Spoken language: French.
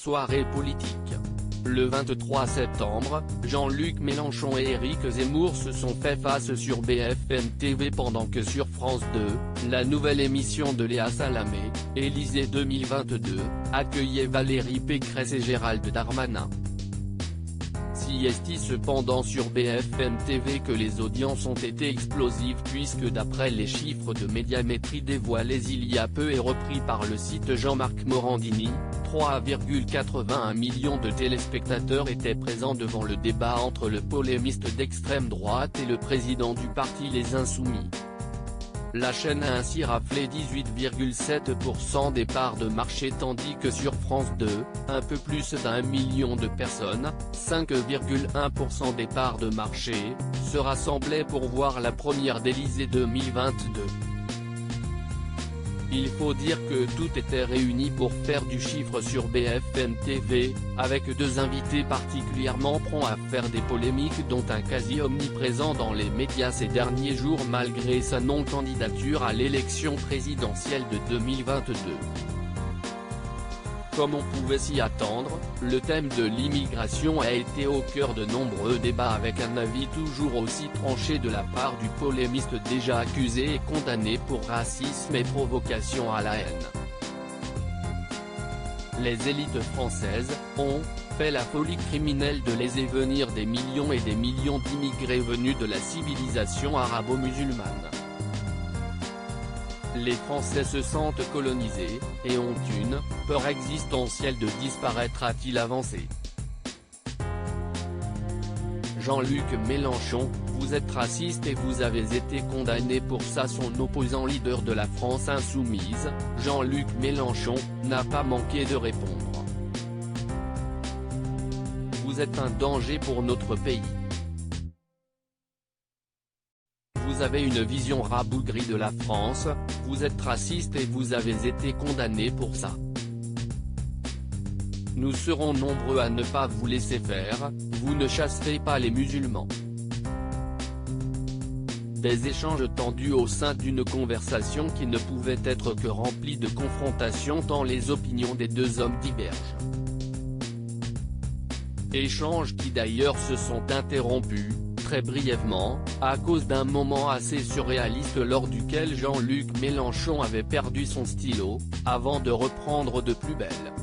Soirée politique. Le 23 septembre, Jean-Luc Mélenchon et Éric Zemmour se sont fait face sur BFM TV pendant que sur France 2, la nouvelle émission de Léa Salamé, Élysée 2022, accueillait Valérie Pécresse et Gérald Darmanin. Si est cependant sur BFM TV que les audiences ont été explosives puisque d'après les chiffres de Médiamétrie dévoilés il y a peu et repris par le site Jean-Marc Morandini, 3,81 millions de téléspectateurs étaient présents devant le débat entre le polémiste d'extrême droite et le président du parti Les Insoumis. La chaîne a ainsi raflé 18,7% des parts de marché tandis que sur France 2, un peu plus d'1 million de personnes, 5,1% des parts de marché, se rassemblaient pour voir la première d'Élysée 2022. Il faut dire que tout était réuni pour faire du chiffre sur BFM TV, avec deux invités particulièrement prompts à faire des polémiques dont un quasi omniprésent dans les médias ces derniers jours malgré sa non-candidature à l'élection présidentielle de 2022. Comme on pouvait s'y attendre, le thème de l'immigration a été au cœur de nombreux débats avec un avis toujours aussi tranché de la part du polémiste déjà accusé et condamné pour racisme et provocation à la haine. Les élites françaises ont fait la folie criminelle de laisser venir des millions et des millions d'immigrés venus de la civilisation arabo-musulmane. Les Français se sentent colonisés, et ont une peur existentielle de disparaître, a-t-il avancé. Jean-Luc Mélenchon, vous êtes raciste et vous avez été condamné pour ça. Son opposant leader de la France insoumise, Jean-Luc Mélenchon, n'a pas manqué de répondre. Vous êtes un danger pour notre pays. Vous avez une vision rabougrie de la France, vous êtes raciste et vous avez été condamné pour ça. Nous serons nombreux à ne pas vous laisser faire, vous ne chasserez pas les musulmans. Des échanges tendus au sein d'une conversation qui ne pouvait être que remplie de confrontations tant les opinions des deux hommes divergent. Échanges qui d'ailleurs se sont interrompus, très brièvement, à cause d'un moment assez surréaliste lors duquel Jean-Luc Mélenchon avait perdu son stylo, avant de reprendre de plus belle.